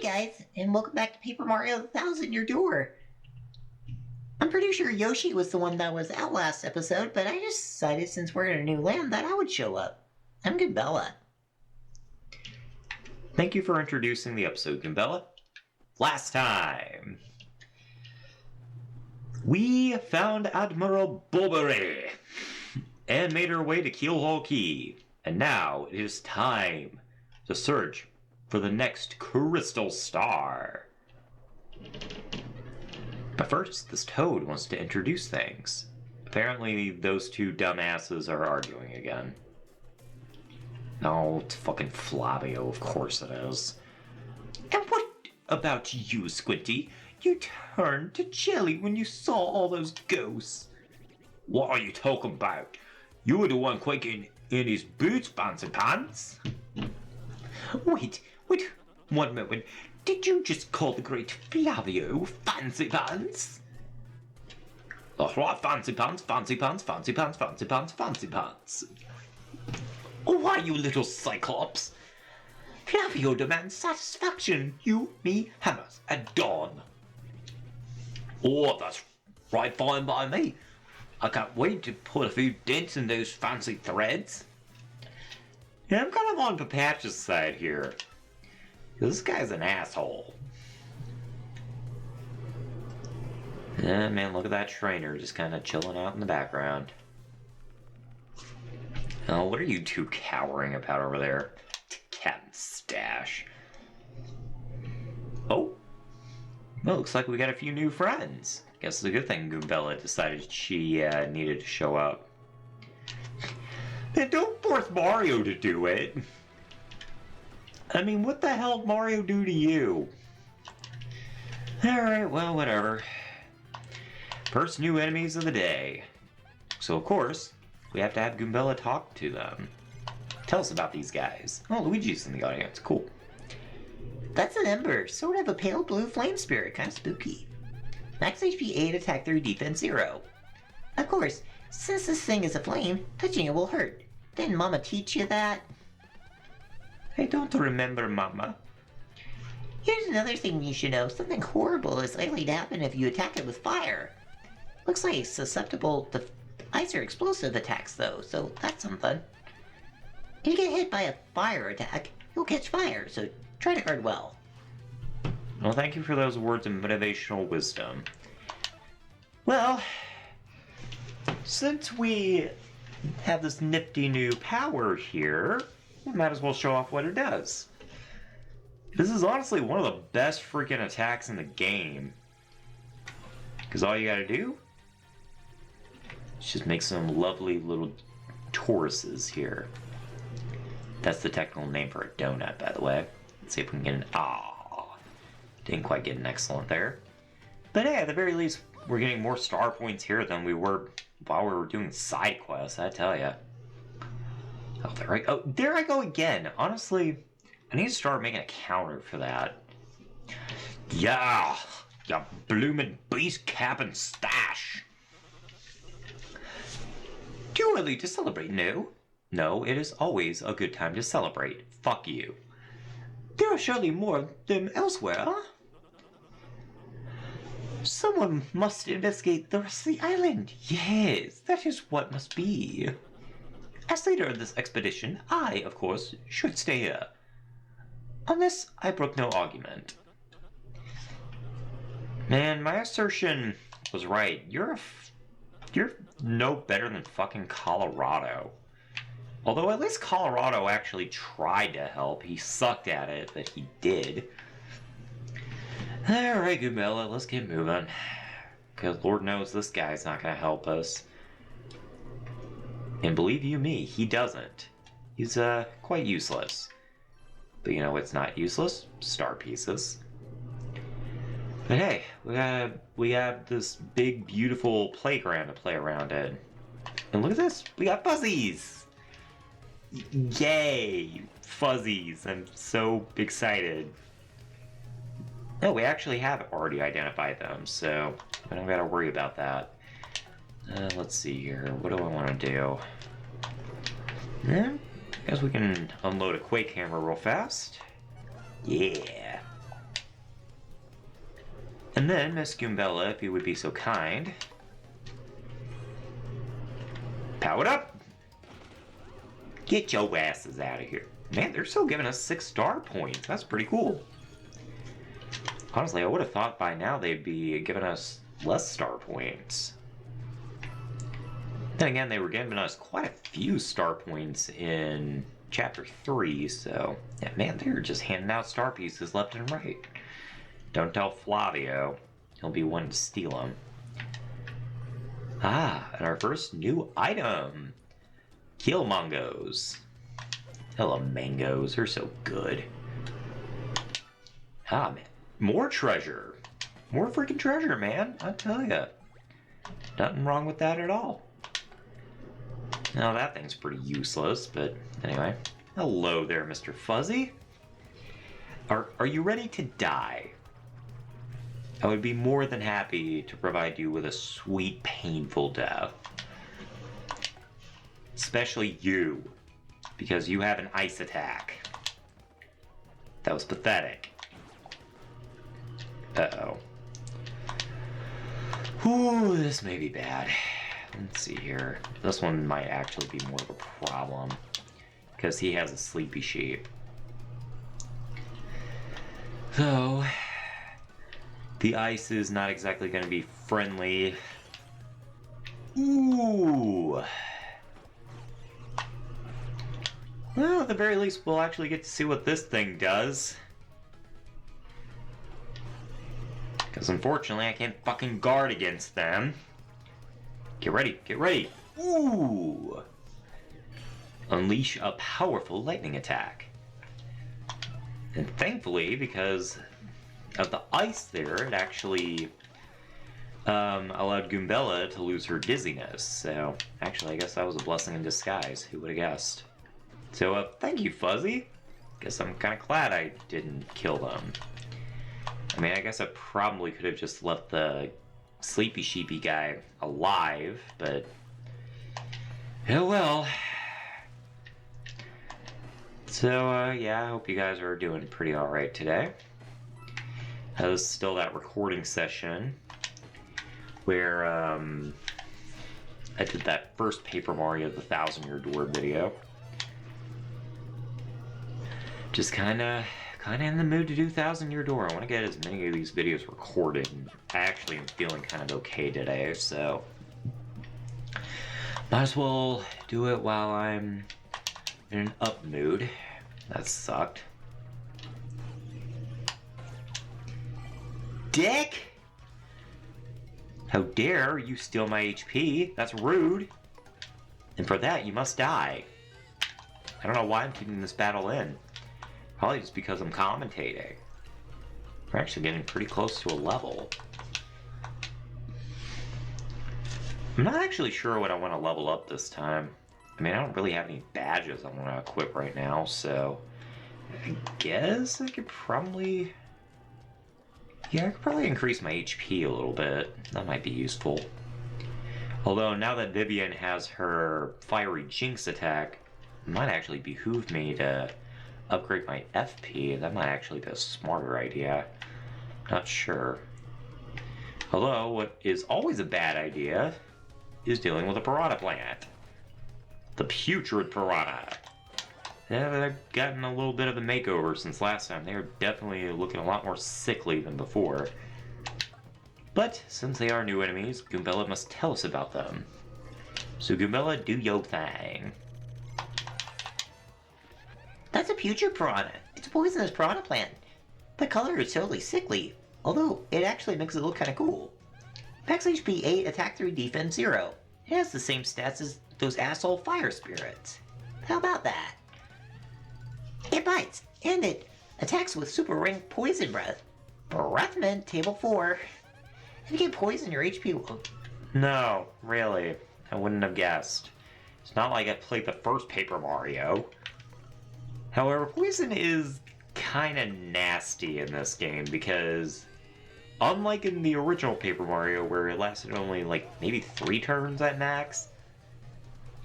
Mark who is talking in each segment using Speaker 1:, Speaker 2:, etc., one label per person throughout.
Speaker 1: guys, and welcome back to Paper Mario 1000 Your Door. I'm pretty sure Yoshi was the one that was out last episode, but I just decided since we're in a new land that I would show up. I'm Goombella.
Speaker 2: Thank you for introducing the episode, Goombella. Last time, we found Admiral Bobbery and made our way to Keelhaul Key. And now it is time to search for the next crystal star. But first, this toad wants to introduce things. Apparently, those two dumbasses are arguing again. No, it's fucking Flavio, of course it is. And what about you, Squinty? You turned to jelly when you saw all those ghosts. What are you talking about? You were the one quaking in his boots, Fancy Pants. Wait, 1 moment. Did you just call the great Flavio Fancy Pants? That's right, Fancy Pants, Fancy Pants, Fancy Pants, Fancy Pants, Fancy Pants. Why, you little cyclops? Flavio demands satisfaction. You, me, hammers at dawn. Oh, that's right fine by me. I can't wait to put a few dents in those fancy threads. Yeah, I'm kind of on Papatch's side here. This guy's an asshole. Yeah, man, look at that trainer just kind of chilling out in the background. Oh, what are you two cowering about over there? Cat and stash. Oh. Well, looks like we got a few new friends. Guess it's a good thing Goombella decided she needed to show up. And don't force Mario to do it. I mean, what the hell did Mario do to you? Alright, well, whatever. First new enemies of the day. So, of course, we have to have Goombella talk to them. Tell us about these guys. Oh, Luigi's in the audience. Cool.
Speaker 1: That's an Ember, sort of a pale blue flame spirit, kind of spooky. Max HP 8, attack 3, defense 0. Of course, since this thing is a flame, touching it will hurt. Didn't Mama teach you that?
Speaker 2: I don't remember, Mama.
Speaker 1: Here's another thing you should know. Something horrible is likely to happen if you attack it with fire. Looks like it's susceptible to ice or explosive attacks, though, so that's something. If you get hit by a fire attack, you'll catch fire, so try to guard well.
Speaker 2: Well, thank you for those words of motivational wisdom. Well, since we have this nifty new power here, we might as well show off what it does. This is honestly one of the best freaking attacks in the game. Because all you gotta do is just make some lovely little toruses here. That's the technical name for a donut, by the way. Let's see if we can get an... Didn't quite get an excellent there. But hey, at the very least, we're getting more star points here than we were while we were doing side quests, I tell ya. Oh, there I go again. Honestly, I need to start making a counter for that. Yeah, you bloomin' beast cap and stash. Too early to celebrate, no? No, it is always a good time to celebrate. Fuck you. There are surely more of them elsewhere. Someone must investigate the rest of the island. Yes, that is what must be. As leader of this expedition, I, of course, should stay here. Unless I brook no argument. Man, my assertion was right. You're no better than fucking Colorado. Although at least Colorado actually tried to help. He sucked at it, but he did. Alright, Goombella, let's get moving. Because Lord knows this guy's not going to help us. And believe you me, he doesn't. He's quite useless. But you know what's not useless? Star pieces. But hey, we have this big, beautiful playground to play around in. And look at this, we got fuzzies! Yay! Fuzzies, I'm so excited. No, we actually have already identified them, so I don't gotta worry about that. Let's see here, what do I want to do? I guess we can unload a Quake Hammer real fast. Yeah. And then, Miss Goombella, if you would be so kind. Power up! Get your asses out of here. Man, they're still giving us 6 star points. That's pretty cool. Honestly, I would have thought by now they'd be giving us less star points. Then again, they were giving us quite a few star points in Chapter 3, so... Yeah, man, they're just handing out star pieces left and right. Don't tell Flavio. He'll be wanting to steal them. Ah, and our first new item. Killmongos. Hello, mangoes. They're so good. Ah, man. More treasure. More freaking treasure, man. I tell ya. Nothing wrong with that at all. Now, that thing's pretty useless, but anyway. Hello there, Mr. Fuzzy. Are you ready to die? I would be more than happy to provide you with a sweet, painful death. Especially you, because you have an ice attack. That was pathetic. Uh-oh. Ooh, this may be bad. Let's see here. This one might actually be more of a problem, because he has a sleepy sheep. So... the ice is not exactly going to be friendly. Ooh. Well, at the very least, we'll actually get to see what this thing does. Because unfortunately, I can't fucking guard against them. Get ready, get ready. Ooh. Unleash a powerful lightning attack. And thankfully, because of the ice there, it actually allowed Goombella to lose her dizziness. So, actually, I guess that was a blessing in disguise. Who would have guessed? So, thank you, Fuzzy. Guess I'm kind of glad I didn't kill them. I mean, I guess I probably could have just left the sleepy sheepy guy alive, but... oh well. So, yeah, I hope you guys are doing pretty alright today. This is still that recording session where I did that first Paper Mario the 1,000-Year Door video. Just kind of in the mood to do 1,000-Year Door. I want to get as many of these videos recorded. I actually am feeling kind of okay today, so might as well do it while I'm in an up mood. That sucked. Dick! How dare you steal my HP? That's rude. And for that, you must die. I don't know why I'm keeping this battle in. Probably just because I'm commentating. We're actually getting pretty close to a level. I'm not actually sure what I want to level up this time. I mean, I don't really have any badges I want to equip right now, so... I guess I could probably... yeah, I could probably increase my HP a little bit. That might be useful. Although, now that Vivian has her Fiery Jinx attack, it might actually behoove me to upgrade my FP. That might actually be a smarter idea. Not sure. Although, what is always a bad idea is dealing with a piranha plant. The putrid piranha. Yeah, they've gotten a little bit of a makeover since last time. They are definitely looking a lot more sickly than before. But, since they are new enemies, Goombella must tell us about them. So Goombella, do your thing.
Speaker 1: That's a putrid piranha. It's a poisonous piranha plant. The color is totally sickly, although it actually makes it look kind of cool. Max HP 8, attack 3, defense 0. It has the same stats as those asshole fire spirits. How about that? It bites, and it attacks with super rank poison breath. Breath mint, table 4. If you get poison, your HP will...
Speaker 2: No, really. I wouldn't have guessed. It's not like I played the first Paper Mario. However, poison is kind of nasty in this game because, unlike in the original Paper Mario where it lasted only like maybe 3 turns at max,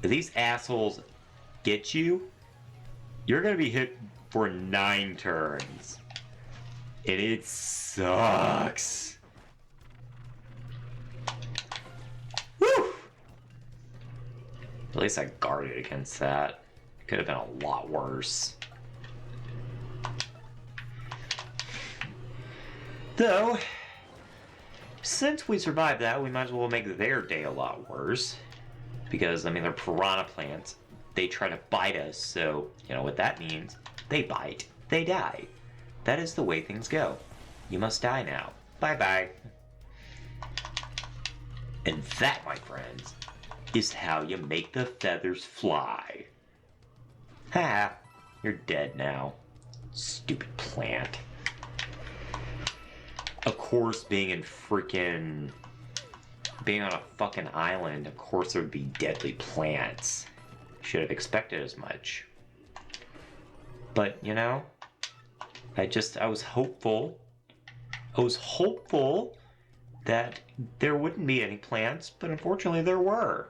Speaker 2: if these assholes get you, you're going to be hit for 9 turns. And it sucks. At least I guarded against that. Could have been a lot worse. Though, since we survived that, we might as well make their day a lot worse. Because, I mean, they're piranha plants. They try to bite us, so, you know what that means. They bite, they die. That is the way things go. You must die now. Bye-bye. And that, my friends, is how you make the feathers fly. Ha! You're dead now. Stupid plant. Of course, being on a fucking island, of course there would be deadly plants. Should have expected as much. But, you know, I was hopeful. I was hopeful that there wouldn't be any plants, but unfortunately there were.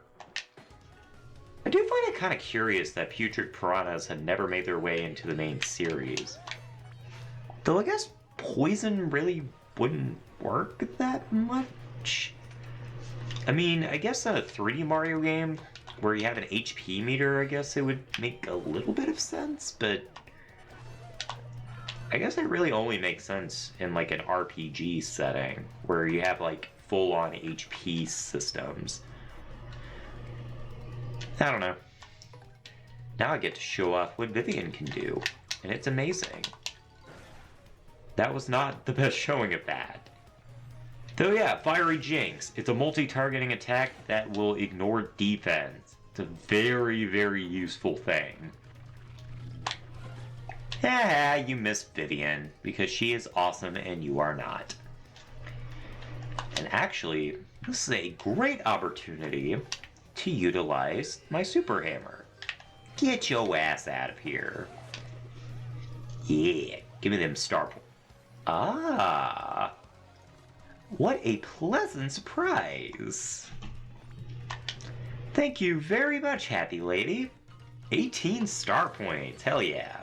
Speaker 2: I do find it kind of curious that putrid piranhas had never made their way into the main series. Though I guess poison really wouldn't work that much. I mean, I guess in a 3D Mario game where you have an HP meter, I guess it would make a little bit of sense, but I guess it really only makes sense in like an RPG setting where you have like full-on HP systems. I don't know. Now I get to show off what Vivian can do, and it's amazing. That was not the best showing of that. Though yeah, Fiery Jinx. It's a multi-targeting attack that will ignore defense. It's a very, very useful thing. Yeah, you missed Vivian, because she is awesome and you are not. And actually, this is a great opportunity to utilize my super hammer. Get your ass out of here. Yeah, give me them star points. Ah, what a pleasant surprise. Thank you very much, happy lady. 18 star points, hell yeah.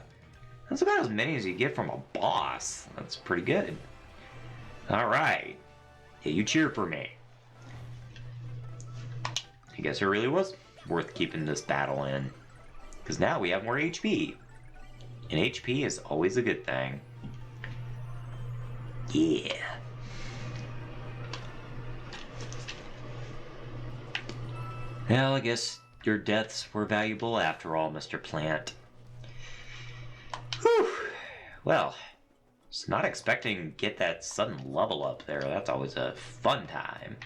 Speaker 2: That's about as many as you get from a boss. That's pretty good. Alright. Yeah, you cheer for me. I guess it really was worth keeping this battle in. Because now we have more HP. And HP is always a good thing. Yeah. Well, I guess your deaths were valuable after all, Mr. Plant. Whew. Well, just not expecting to get that sudden level up there. That's always a fun time.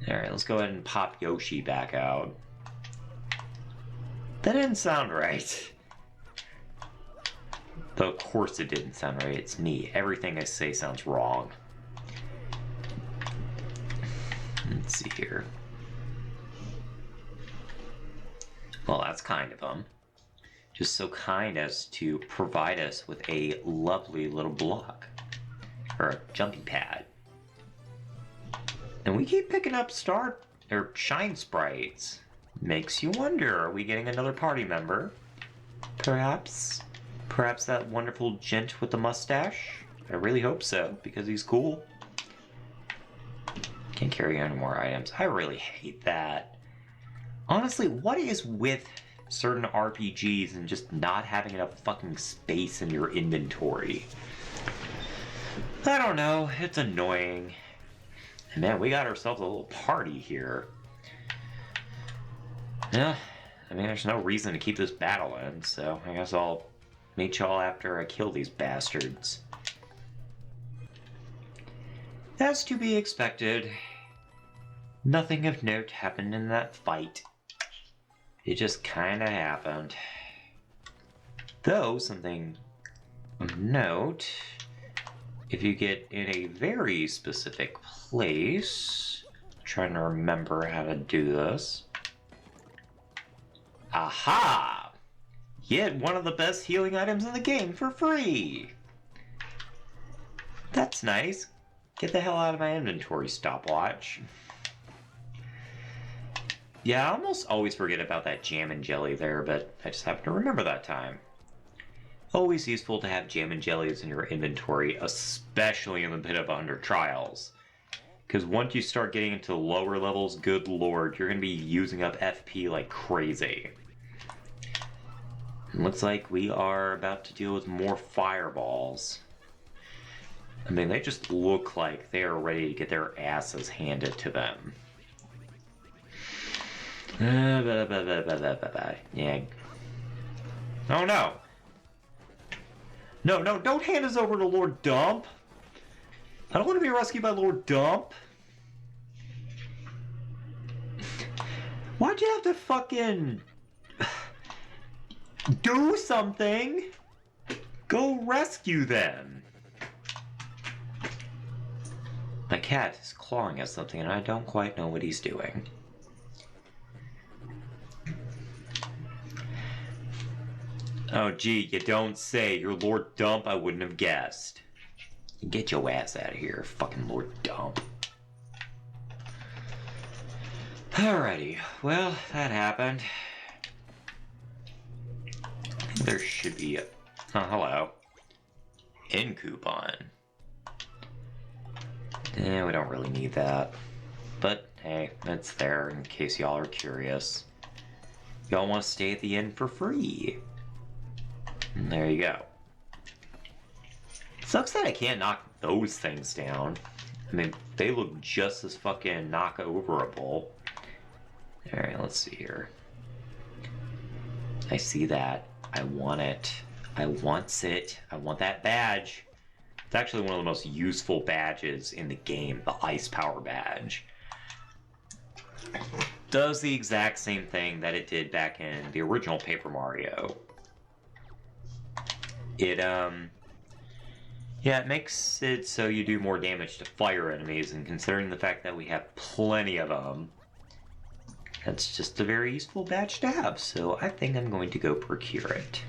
Speaker 2: Alright, let's go ahead and pop Yoshi back out. That didn't sound right. Though, of course it didn't sound right. It's me. Everything I say sounds wrong. Let's see here. Well, that's kind of them. Just so kind as to provide us with a lovely little block. Or a jumping pad. And we keep picking up shine sprites. Makes you wonder, are we getting another party member? Perhaps? Perhaps that wonderful gent with the mustache? I really hope so, because he's cool. Can't carry any more items. I really hate that. Honestly, what is with certain RPGs and just not having enough fucking space in your inventory? I don't know, it's annoying. And man, we got ourselves a little party here. Yeah, I mean, there's no reason to keep this battle in, so I guess I'll meet y'all after I kill these bastards. As to be expected, nothing of note happened in that fight. It just kinda happened. Though, something of note, if you get in a very specific place, I'm trying to remember how to do this. Aha! Get one of the best healing items in the game for free! That's nice. Get the hell out of my inventory, stopwatch. Yeah, I almost always forget about that jam and jelly there, but I just happened to remember that time. Always useful to have jam and jellies in your inventory, especially in the pit of under trials. Because once you start getting into lower levels, good lord, you're going to be using up FP like crazy. It looks like we are about to deal with more fireballs. I mean, they just look like they are ready to get their asses handed to them. Yeah. Oh no! No, don't hand us over to Lord Dump! I don't want to be rescued by Lord Dump! Why'd you have to fucking... do something? Go rescue them! My cat is clawing at something and I don't quite know what he's doing. Oh gee, you don't say. You're Lord Dump, I wouldn't have guessed. Get your ass out of here, fucking Lord Dump. Alrighty, well, that happened. I think there should be a... Oh, hello. In coupon. Yeah, we don't really need that. But, hey, it's there in case y'all are curious. Y'all want to stay at the inn for free. And there you go. Sucks that I can't knock those things down. I mean, they look just as fucking knock-overable. Alright, let's see here. I see that. I want it. I want it. I want that badge. It's actually one of the most useful badges in the game, the Ice Power Badge. Does the exact same thing that it did back in the original Paper Mario. Yeah, it makes it so you do more damage to fire enemies, and considering the fact that we have plenty of them, that's just a very useful badge to have, so I think I'm going to go procure it.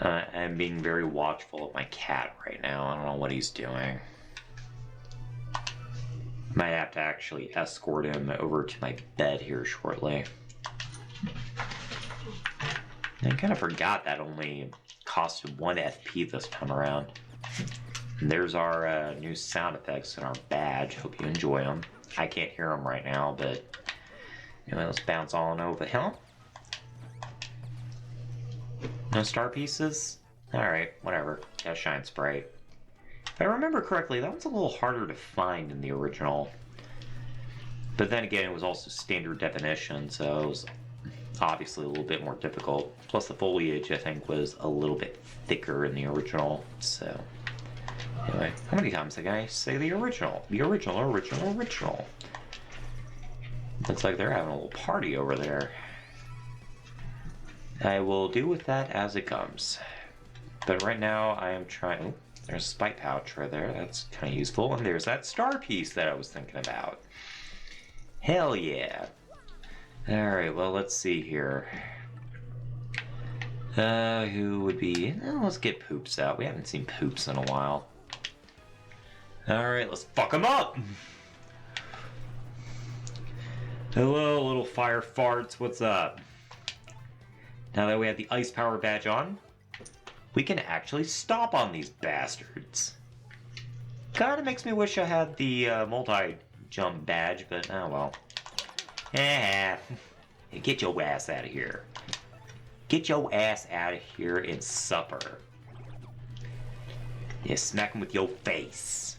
Speaker 2: I'm being very watchful of my cat right now. I don't know what he's doing. Might have to actually escort him over to my bed here shortly. I kind of forgot that only costed 1 FP this time around. And there's our new sound effects and our badge. Hope you enjoy them. I can't hear them right now, but anyway, let's bounce on over the hill. No star pieces? Alright, whatever. Got shine spray. If I remember correctly, that one's a little harder to find in the original. But then again, it was also standard definition, so it was obviously a little bit more difficult. Plus the foliage, I think, was a little bit thicker in the original, so... Anyway, how many times can I say the original? The original, original, original. Looks like they're having a little party over there. I will deal with that as it comes. But right now, I am trying... Oh, there's a spike pouch right there. That's kind of useful. And there's that star piece that I was thinking about. Hell yeah. Alright, well, let's see here. Who would be... let's get Poops out. We haven't seen Poops in a while. Alright, let's fuck him up! Hello, little fire farts. What's up? Now that we have the Ice Power Badge on, we can actually stomp on these bastards. Kinda makes me wish I had the multi-jump badge, but oh well. Hey, get your ass out of here. Get your ass out of here and supper. Yeah, smack him with your face.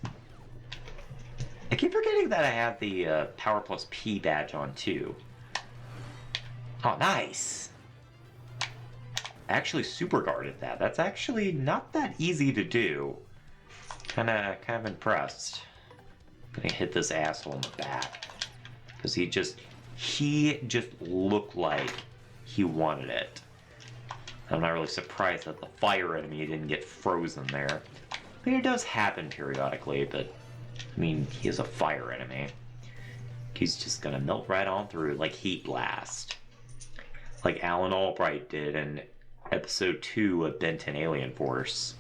Speaker 2: I keep forgetting that I have the Power Plus P badge on too. Oh, nice. I actually super guarded that. That's actually not that easy to do. Kind of impressed. I'm gonna hit this asshole in the back because he just looked like he wanted it. I'm not really surprised that the fire enemy didn't get frozen there. I mean, it does happen periodically, but I mean, he is a fire enemy. He's just gonna melt right on through like Heat Blast, like Alan Albright did in Episode 2 of Benton Alien Force.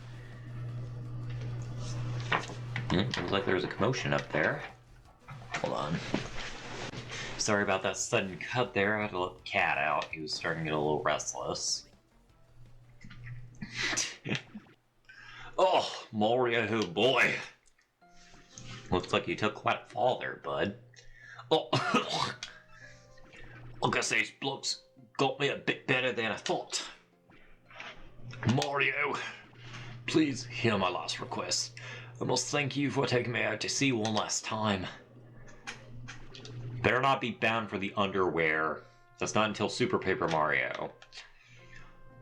Speaker 2: Looks like there's a commotion up there. Hold on. Sorry about that sudden cut there. I had to let the cat out. He was starting to get a little restless. Oh, Mario, boy. Looks like you took quite a fall there, bud. Oh, I guess these blokes got me a bit better than I thought. Mario, please hear my last request. I must thank you for taking me out to sea one last time. Better not be bound for the underwear. That's not until Super Paper Mario.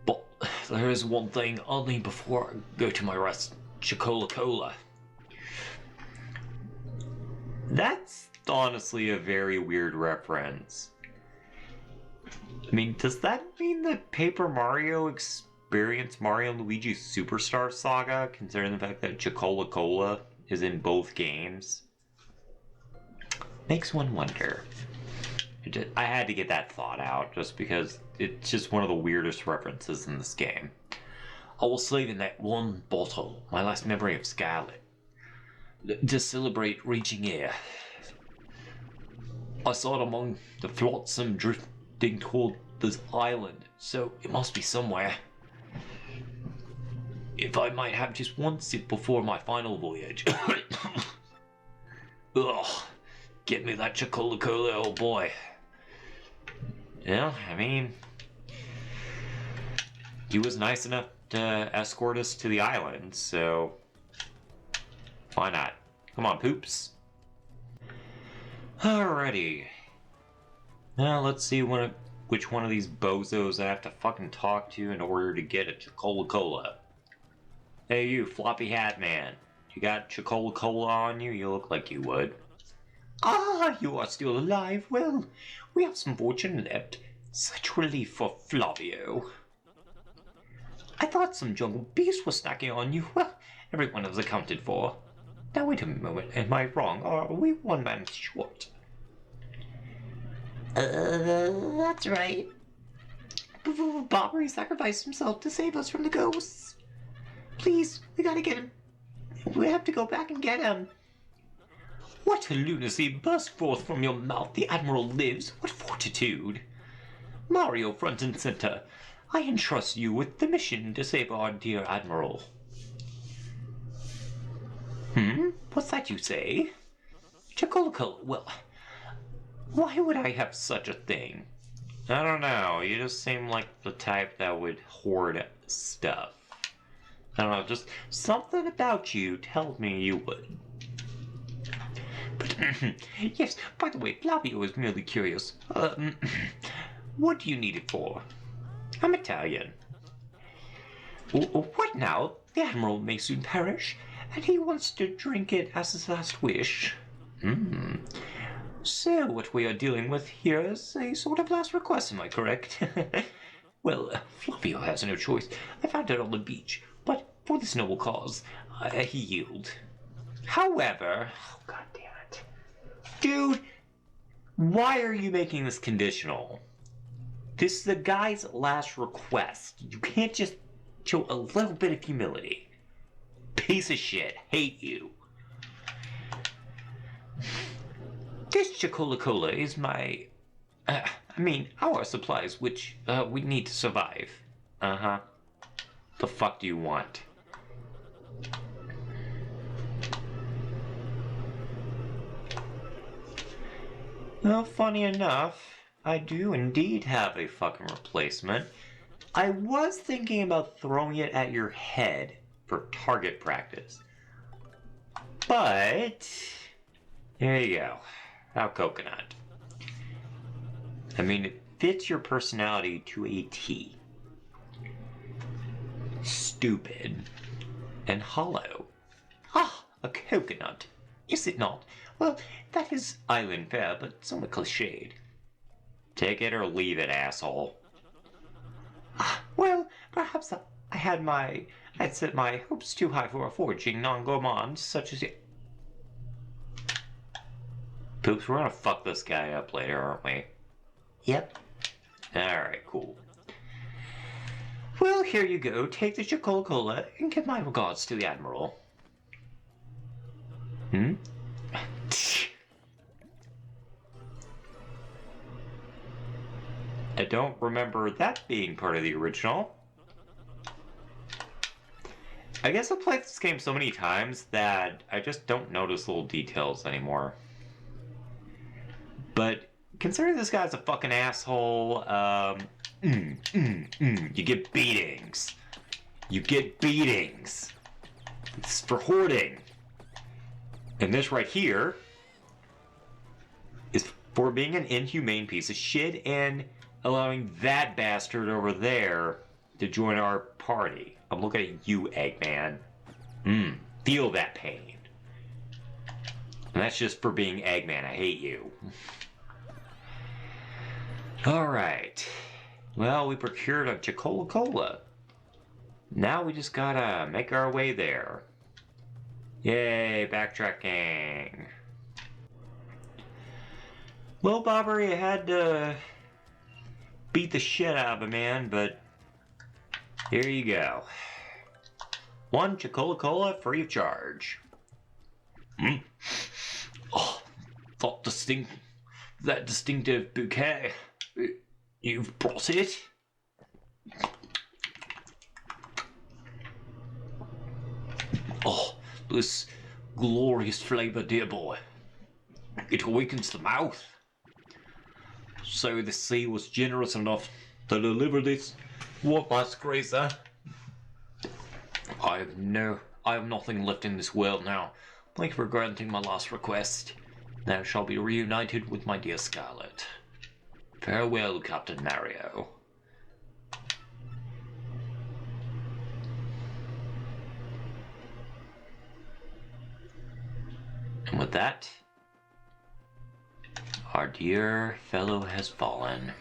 Speaker 2: But there is one thing only before I go to my rest. Chocola-Cola. That's honestly a very weird reference. I mean, does that mean that Paper Mario experienced Mario and Luigi's Superstar Saga, considering the fact that Chocola-Cola is in both games? Makes one wonder. I had to get that thought out, just because it's just one of the weirdest references in this game. I was saving that one bottle, my last memory of Scarlet, to celebrate reaching air. I saw it among the flotsam drifting toward this island, so it must be somewhere. If I might have just one sip before my final voyage. Ugh, get me that Chocola-Cola, oh boy. Yeah, I mean, he was nice enough to escort us to the island, so why not? Come on, poops. Alrighty. Now let's see which one of these bozos I have to fucking talk to in order to get a Chocola-Cola. Hey you, floppy hat man. You got Chocola-Cola on you? You look like you would. Ah, you are still alive. Well, we have some fortune left. Such relief for Flavio. I thought some jungle beast was snacking on you. Well, everyone is accounted for. Now wait a moment, am I wrong, or are we one man short?
Speaker 1: That's right. Bobbery sacrificed himself to save us from the ghosts. Please, we gotta get him. We have to go back and get him.
Speaker 2: What lunacy burst forth from your mouth? The Admiral lives. What fortitude! Mario, front and center, I entrust you with the mission to save our dear Admiral. What's that you say? Chocola-Cola, well, why would I have such a thing? I don't know, you just seem like the type that would hoard stuff. I don't know, just something about you tells me you would. But, yes, by the way, Flavio is merely curious. What do you need it for? I'm Italian. What now? The Admiral may soon perish, and he wants to drink it as his last wish. So what we are dealing with here is a sort of last request, am I correct? Well, Flavio has no choice. I found it on the beach, but for this noble cause, he yielded. However, oh, God damn it. Dude, why are you making this conditional? This is the guy's last request. You can't just show a little bit of humility. Piece of shit. Hate you. This Chocola-Cola is my... our supplies, which we need to survive. Uh-huh. The fuck do you want? Well, funny enough, I do indeed have a fucking replacement. I was thinking about throwing it at your head for target practice. But... there you go. How coconut. I mean, it fits your personality to a T. Stupid. And hollow. Ah, a coconut. Is it not? Well, that is island fare, but somewhat cliched. Take it or leave it, asshole. Well, perhaps I had set my hopes too high for a foraging non-gourmand such as you. Poops, we're gonna fuck this guy up later, aren't we?
Speaker 1: Yep.
Speaker 2: Alright, cool. Well, here you go. Take the Chocola-Cola and give my regards to the Admiral. I don't remember that being part of the original. I guess I've played this game so many times that I just don't notice little details anymore. But considering this guy's a fucking asshole, you get beatings. You get beatings. It's for hoarding. And this right here is for being an inhumane piece of shit and allowing that bastard over there to join our party. I'm looking at you, Eggman. Feel that pain. And that's just for being Eggman. I hate you. Alright. Well, we procured a Coca-Cola. Now we just gotta make our way there. Yay, backtracking. Well, Bobbery, I had to beat the shit out of a man, but here you go. 1 Coca-Cola free of charge. Oh, that distinctive bouquet. You've brought it? Oh, this glorious flavor, dear boy. It awakens the mouth. So the sea was generous enough to deliver this. What must gracer? I have nothing left in this world now. Thank you for granting my last request. Now I shall be reunited with my dear Scarlet. Farewell, Captain Mario. And with that, our dear fellow has fallen.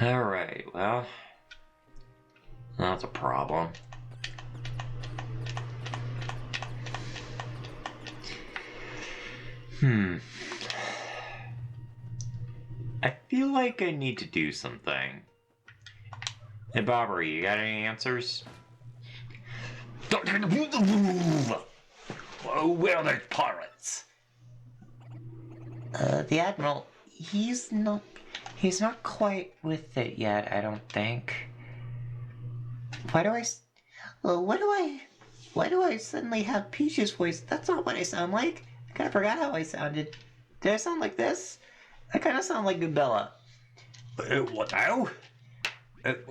Speaker 2: Alright, well, that's a problem. I feel like I need to do something. Hey, Bobbery, you got any answers? Oh, where are those pirates?
Speaker 1: The Admiral, he's not quite with it yet, I don't think. Why do I suddenly have Peach's voice? That's not what I sound like. I kinda forgot how I sounded. Did I sound like this? I kinda sound like Bella.
Speaker 2: What now?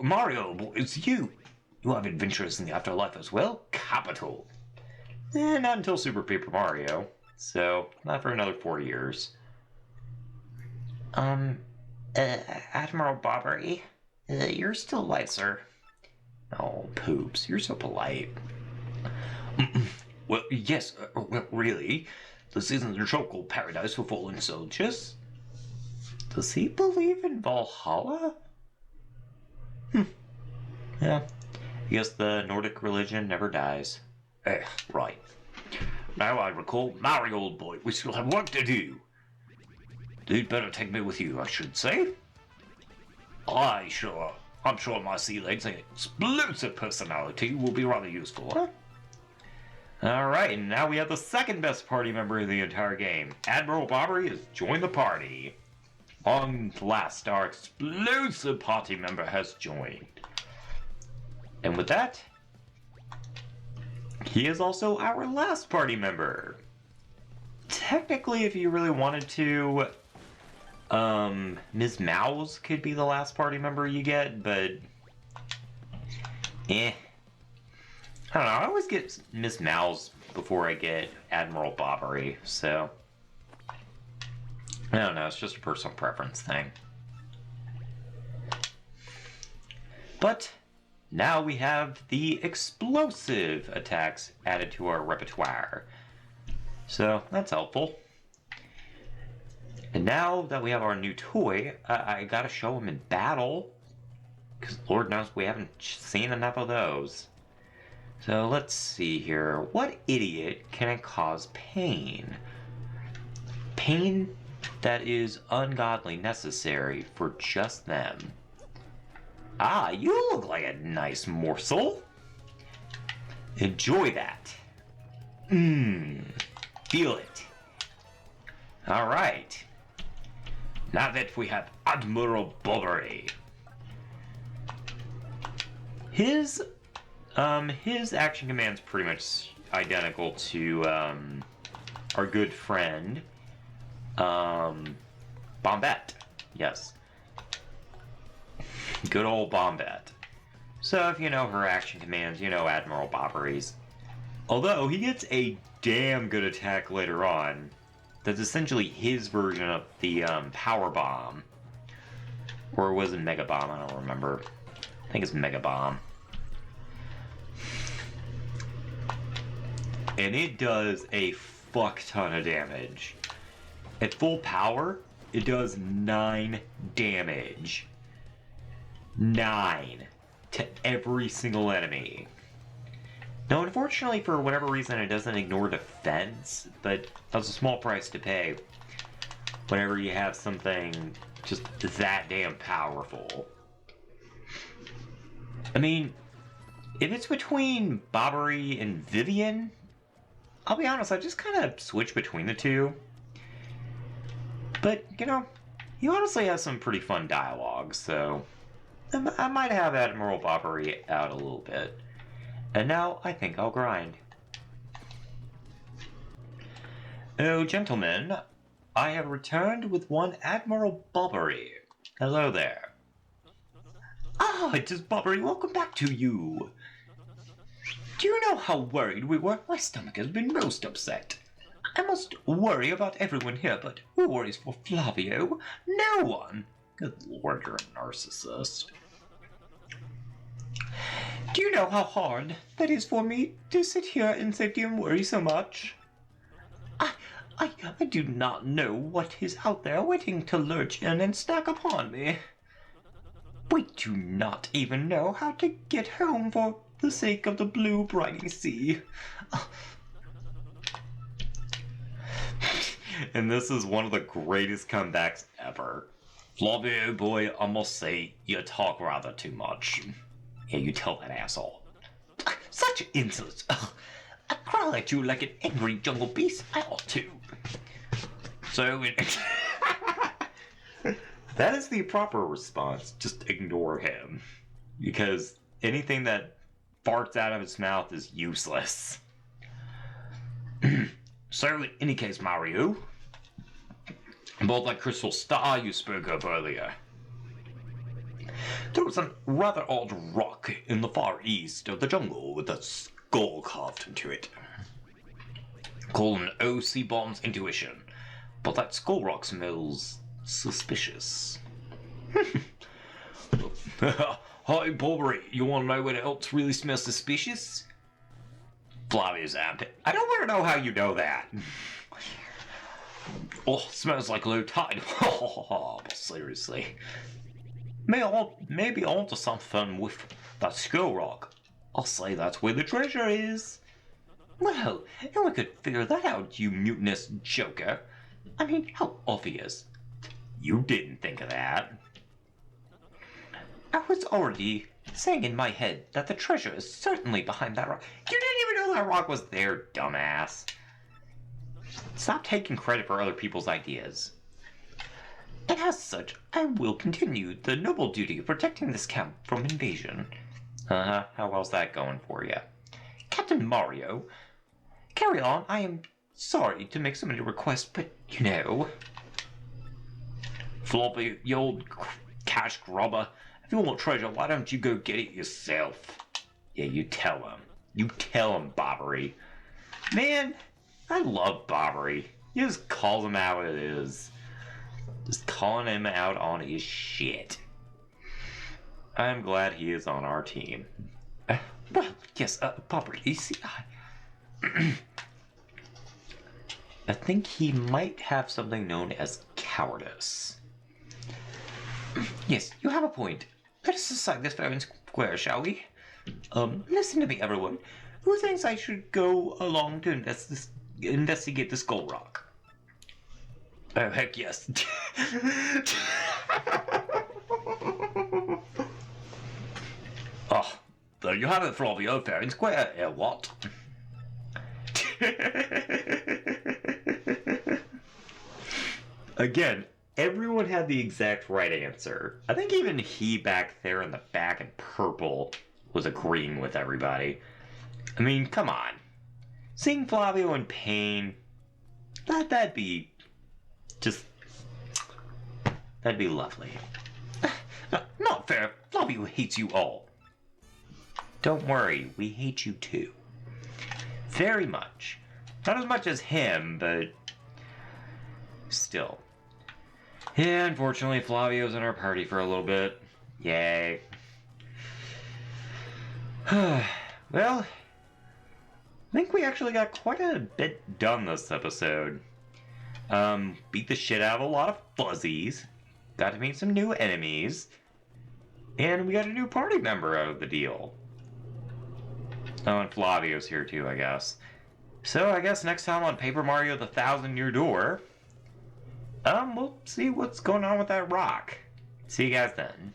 Speaker 2: Mario, it's you. You have adventures in the afterlife as well? Capital. Not until Super Paper Mario. So, not for another 4 years.
Speaker 1: Admiral Bobbery, you're still alive, sir.
Speaker 2: Oh, Poops, you're so polite. Well, yes, well, really. This isn't a tropical paradise for fallen soldiers.
Speaker 1: Does he believe in Valhalla?
Speaker 2: Yeah. I guess the Nordic religion never dies. Right. Now I recall, Mario, old boy, we still have work to do. You'd better take me with you, I should say. I'm sure my sea legs and explosive personality will be rather useful. Huh? Alright, and now we have the second best party member of the entire game. Admiral Bobbery has joined the party. Long last, our explosive party member has joined. And with that, he is also our last party member. Technically, if you really wanted to, Ms. Mouse could be the last party member you get, but I don't know, I always get Ms. Mouse before I get Admiral Bobbery, so I don't know, it's just a personal preference thing. But now we have the explosive attacks added to our repertoire. So that's helpful. And now that we have our new toy, I gotta show him in battle. Because Lord knows we haven't seen enough of those. So let's see here. What idiot can cause pain? Pain that is ungodly necessary for just them. Ah, you look like a nice morsel. Enjoy that. Feel it. Alright. Now that we have Admiral Bobbery. His action command's pretty much identical to, our good friend, Bombette. Yes. Good old Bombette. So if you know her action commands, you know Admiral Bobbery's. Although he gets a damn good attack later on, that's essentially his version of the power bomb. Or was it Mega Bomb? I don't remember. I think it's Mega Bomb. And it does a fuck ton of damage. At full power, it does 9 damage. 9 to every single enemy. Now, unfortunately, for whatever reason, it doesn't ignore defense, but that's a small price to pay whenever you have something just that damn powerful. I mean, if it's between Bobbery and Vivian, I'll be honest, I just kind of switch between the two. But, you know, he honestly has some pretty fun dialogue, so I might have Admiral Bobbery out a little bit. And now I think I'll grind. Oh, gentlemen, I have returned with one Admiral Bobbery. Hello there. Ah, it is Bobbery. Welcome back to you. Do you know how worried we were? My stomach has been most upset. I must worry about everyone here, but who worries for Flavio? No one. Good lord, you're a narcissist. Do you know how hard that is for me to sit here in safety and worry so much? I do not know what is out there waiting to lurch in and snack upon me. We do not even know how to get home for the sake of the blue briny sea. And this is one of the greatest comebacks ever. Flavio, boy, I must say, you talk rather too much. Yeah, you tell that asshole. Such insolence! I growl at you like an angry jungle beast. I ought to. So, that is the proper response. Just ignore him. Because anything that farts out of his mouth is useless. So, in any case, Mario, about that crystal star you spoke of earlier. There was a rather odd rock in the far east of the jungle with a skull carved into it. Call an OC Bomb's intuition, but that skull rock smells suspicious. Hi, Bobbery, you want to know what else really smells suspicious? Flavio's armpit. I don't want to know how you know that. Oh, smells like low tide. But seriously. Maybe onto something with that skull rock. I'll say that's where the treasure is. Well, and we could figure that out, you mutinous joker. I mean, how obvious. You didn't think of that. I was already saying in my head that the treasure is certainly behind that rock. You didn't even know that rock was there, dumbass. Stop taking credit for other people's ideas. And as such, I will continue the noble duty of protecting this camp from invasion. How well's that going for you? Captain Mario, carry on. I am sorry to make so many requests, but you know. Floppy, you old cash grubber. If you want treasure, why don't you go get it yourself? Yeah, you tell him. You tell him, Bobbery. Man, I love Bobbery. He just calls him out as it is. Just calling him out on his shit. I'm glad he is on our team. Well, yes, Bobbery, you see, I think he might have something known as cowardice. Yes, you have a point. Let us decide this fair and square, shall we? Listen to me, everyone. Who thinks I should go along to investigate the skull rock? Oh, heck yes. Oh, there you have it, Flavio, fair and square, what? Again, everyone had the exact right answer. I think even he back there in the back in purple was agreeing with everybody. I mean, come on. Seeing Flavio in pain, that'd be just, that'd be lovely. Not fair. Flavio hates you all. Don't worry, we hate you too. Very much. Not as much as him, but still. Yeah, unfortunately, Flavio's in our party for a little bit. Yay. Well, I think we actually got quite a bit done this episode. Beat the shit out of a lot of fuzzies. Got to meet some new enemies. And we got a new party member out of the deal. Oh, and Flavio's here too, I guess. So I guess next time on Paper Mario: The Thousand-Year Door, we'll see what's going on with that rock. See you guys then.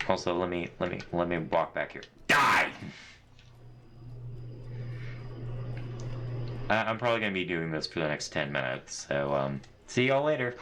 Speaker 2: Also, let me walk back here. Die! I'm probably gonna be doing this for the next 10 minutes, so see y'all later.